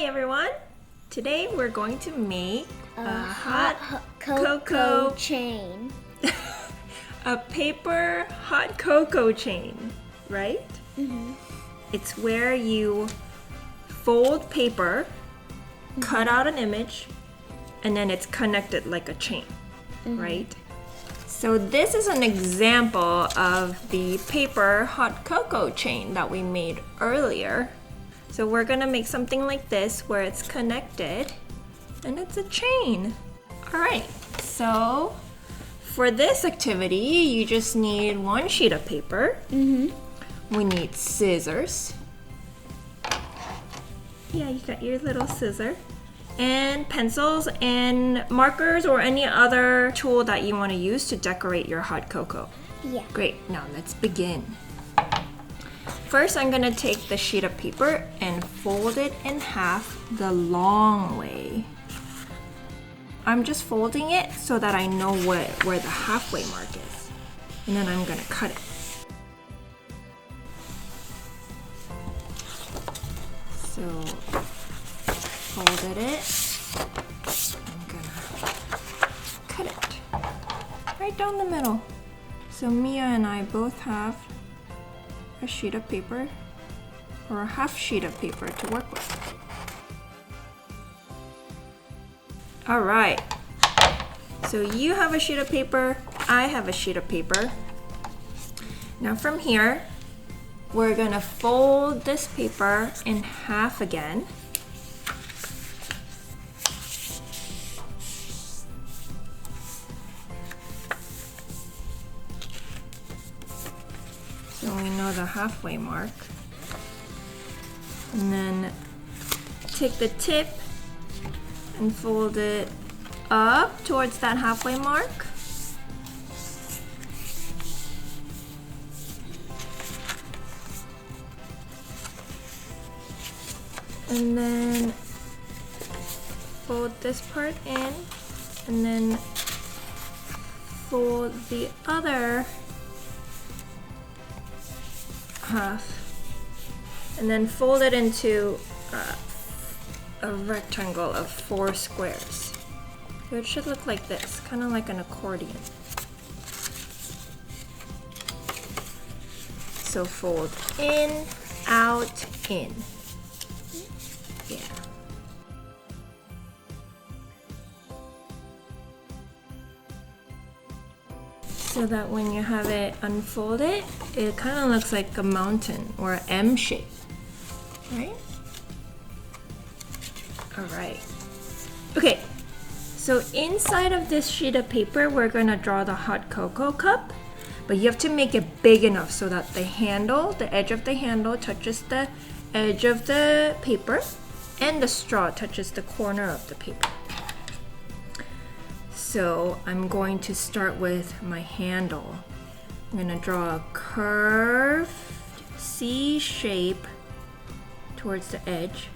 everyone! Today we're going to make a hot cocoa chain. A paper hot cocoa chain, right? Mm-hmm. It's where you fold paper, cut out an image, and then it's connected like a chain, right? So this is an example of the paper hot cocoa chain that we made earlier. So we're gonna make something like this where it's connected and it's a chain. All right, so for this activity, you just need one sheet of paper. We need scissors. Yeah, you got your little scissor. And pencils and markers or any other tool that you want to use to decorate your hot cocoa. Yeah. Great, now let's begin. First, I'm gonna take the sheet of paper and fold it in half the long way. I'm just folding it so that I know where the halfway mark is. And then I'm gonna cut it. So, folded it. I'm gonna cut it right down the middle. So Mia and I both have a sheet of paper or a half sheet of paper to work with. All right, so you have a sheet of paper, I have a sheet of paper. Now from here, we're gonna fold this paper in half again. So we know the halfway mark. And then take the tip and fold it up towards that halfway mark. And then fold this part in, and then fold the other half, and then fold it into a rectangle of 4 squares. So it should look like this, kind of like an accordion. So fold in, out, in. Yeah. So that when you have it unfolded, it kind of looks like a mountain or an M shape, right? All right. Okay, so inside of this sheet of paper, we're gonna draw the hot cocoa cup, but you have to make it big enough so that the handle, the edge of the handle touches the edge of the paper and the straw touches the corner of the paper. So I'm going to start with my handle. I'm gonna draw a curved C shape towards the edge.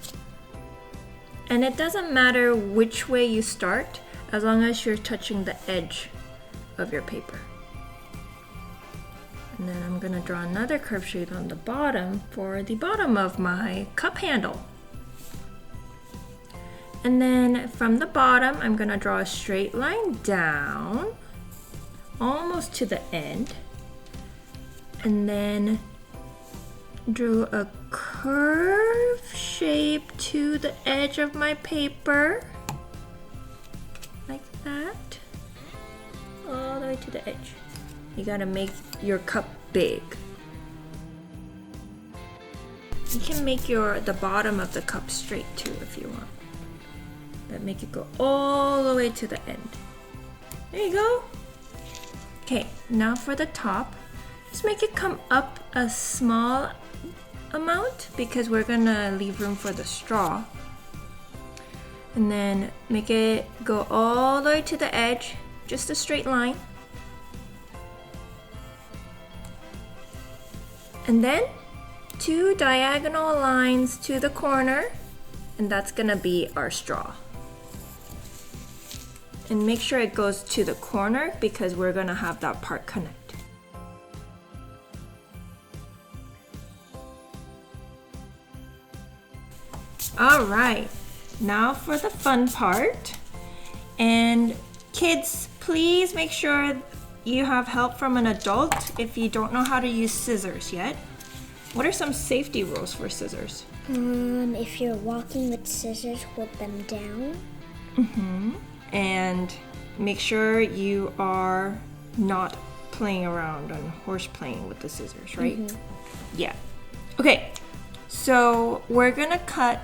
And it doesn't matter which way you start, as long as you're touching the edge of your paper. And then I'm gonna draw another curved shape on the bottom for the bottom of my cup handle. And then from the bottom, I'm gonna draw a straight line down, almost to the end. And then drew a curved shape to the edge of my paper, like that, all the way to the edge. You gotta make your cup big. You can make the bottom of the cup straight too if you want. But make it go all the way to the end. There you go. Okay, now for the top, just make it come up a small amount because we're gonna leave room for the straw. And then make it go all the way to the edge, just a straight line. And then 2 diagonal lines to the corner, and that's gonna be our straw. And make sure it goes to the corner because we're gonna have that part connect. All right, now for the fun part. And kids, please make sure you have help from an adult if you don't know how to use scissors yet. What are some safety rules for scissors? If you're walking with scissors, hold them down. And make sure you are not playing around and horse playing with the scissors, right? Yeah. Okay, so we're gonna cut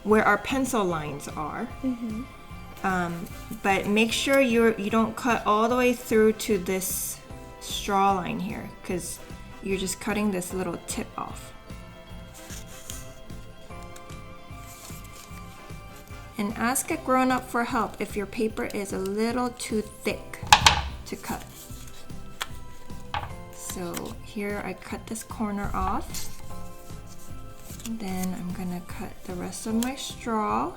where our pencil lines are. But make sure you don't cut all the way through to this straw line here, because you're just cutting this little tip off. And ask a grown-up for help if your paper is a little too thick to cut. So here I cut this corner off. And then I'm gonna cut the rest of my straw.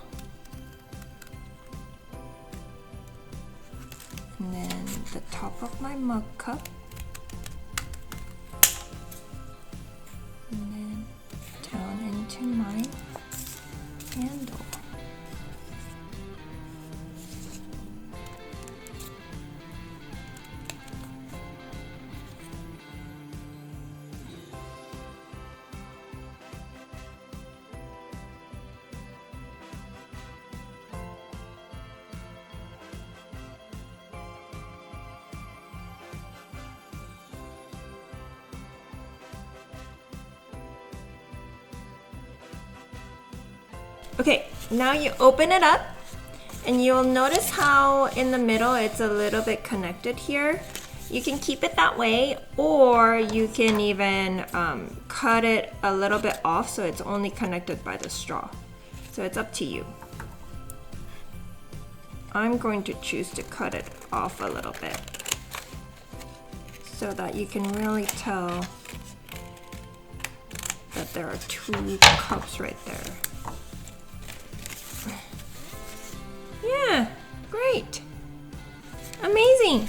And then the top of my mug cup. And then down into my handle. Okay, now you open it up and you'll notice how in the middle it's a little bit connected here. You can keep it that way, or you can even cut it a little bit off so it's only connected by the straw. So it's up to you. I'm going to choose to cut it off a little bit so that you can really tell that there are two cups right there. Yeah, great. Amazing.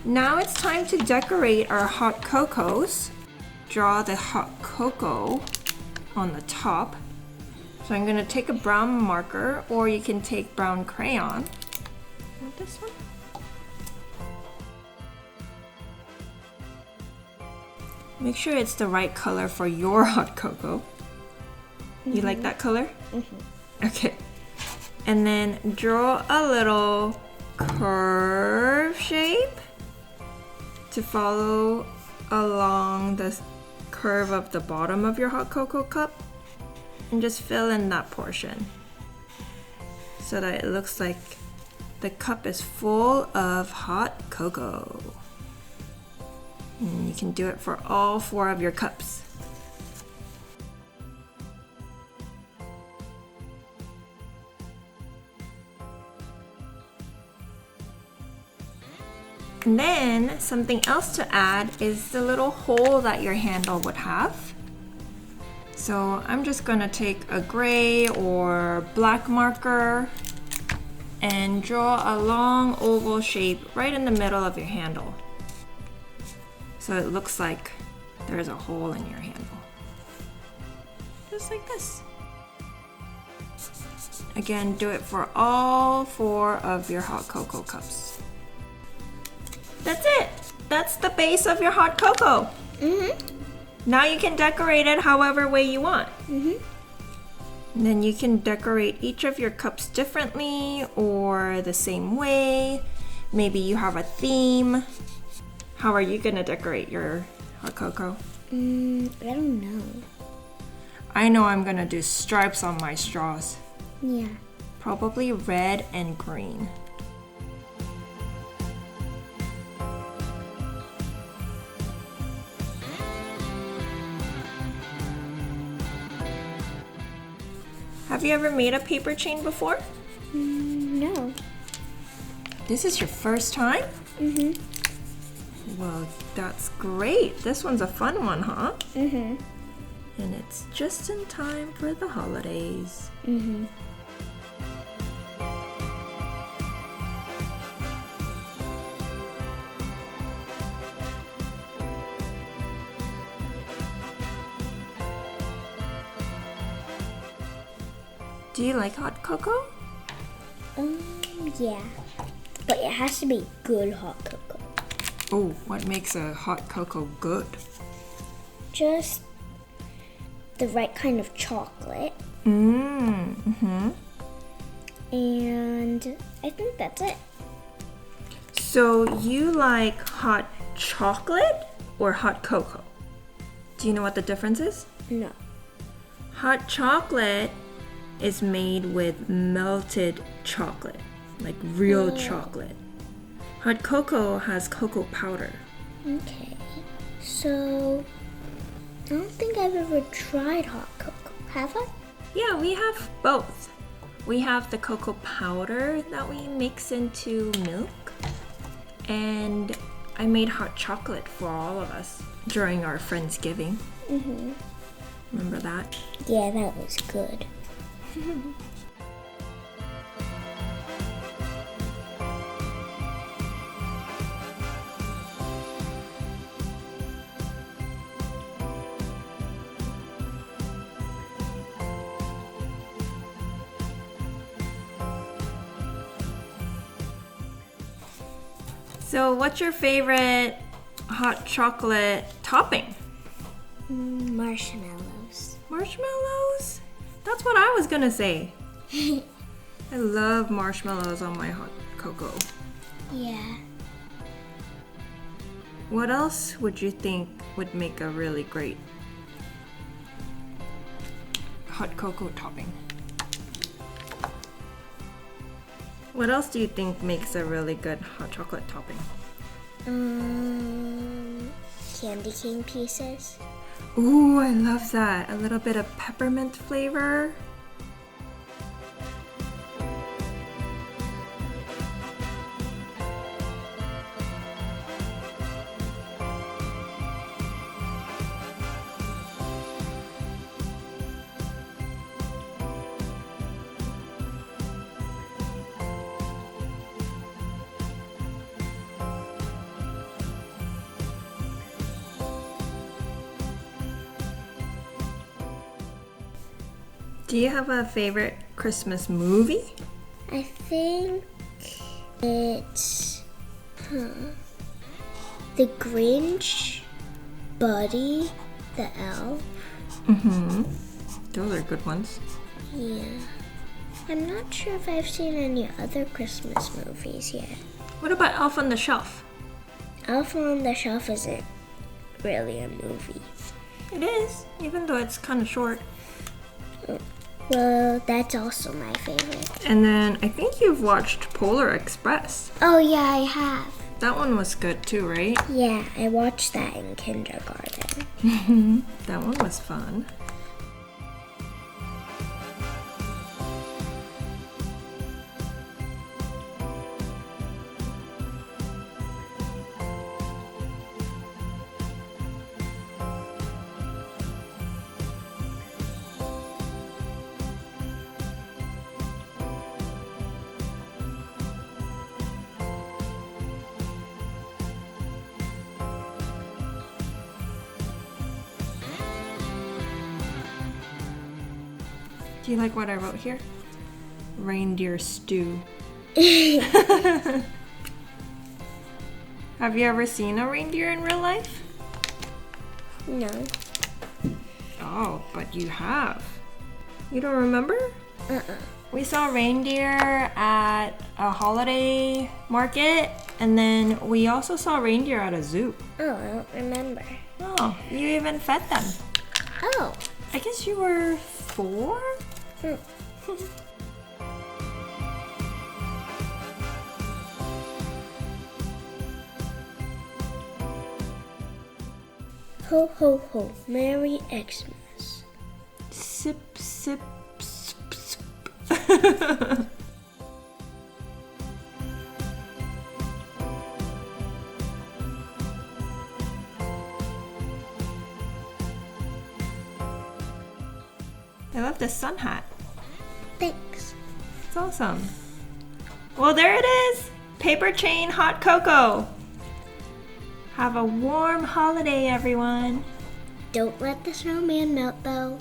Now it's time to decorate our hot cocos. Draw the hot cocoa on the top. So I'm gonna take a brown marker, or you can take brown crayon. Want this one? Make sure it's the right color for your hot cocoa. You like that color? Okay. And then draw a little curve shape to follow along the curve of the bottom of your hot cocoa cup, and just fill in that portion so that it looks like the cup is full of hot cocoa. And you can do it for all 4 of your cups. And then something else to add is the little hole that your handle would have. So I'm just gonna take a gray or black marker and draw a long oval shape right in the middle of your handle. So it looks like there's a hole in your handle. Just like this. Again, do it for all 4 of your hot cocoa cups. That's it. That's the base of your hot cocoa. Now you can decorate it however way you want. And then you can decorate each of your cups differently or the same way. Maybe you have a theme. How are you gonna decorate your hot cocoa? I don't know. I know I'm gonna do stripes on my straws. Yeah. Probably red and green. Have you ever made a paper chain before? No. This is your first time? Well, that's great. This one's a fun one, huh? And it's just in time for the holidays. Do you like hot cocoa? Yeah. But it has to be good hot cocoa. Oh, what makes a hot cocoa good? Just the right kind of chocolate. Mm-hmm. And I think that's it. So you like hot chocolate or hot cocoa? Do you know what the difference is? No. Hot chocolate is made with melted chocolate, like real chocolate. Hot cocoa has cocoa powder. Okay. So, I don't think I've ever tried hot cocoa. Have I? Yeah, we have both. We have the cocoa powder that we mix into milk, and I made hot chocolate for all of us during our Friendsgiving. Mm-hmm. Remember that? Yeah, that was good. So, what's your favorite hot chocolate topping? Marshmallows. Marshmallows? That's what I was gonna say. I love marshmallows on my hot cocoa. Yeah. What else would you think would make a really great hot cocoa topping? What else do you think makes a really good hot chocolate topping? Candy cane pieces. Ooh, I love that. A little bit of peppermint flavor. Do you have a favorite Christmas movie? I think it's the Grinch, Buddy, the Elf. Mm-hmm. Those are good ones. Yeah. I'm not sure if I've seen any other Christmas movies yet. What about Elf on the Shelf? Elf on the Shelf isn't really a movie. It is, even though it's kind of short. Well, that's also my favorite. And then I think you've watched Polar Express. Oh, yeah, I have. That one was good too, right? Yeah, I watched that in kindergarten. That one was fun. Do you like what I wrote here? Reindeer stew. Have you ever seen a reindeer in real life? No. Oh, but you have. You don't remember? Uh-uh. We saw reindeer at a holiday market, and then we also saw reindeer at a zoo. Oh, I don't remember. Oh, you even fed them. Oh. I guess you were 4? Ho, ho, ho. Merry Xmas. Sip, sip, sip, sip. I love this sun hat. Thanks. It's awesome. Well, there it is. Paper chain hot cocoa. Have a warm holiday, everyone. Don't let the snowman melt, though.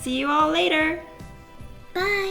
See you all later. Bye.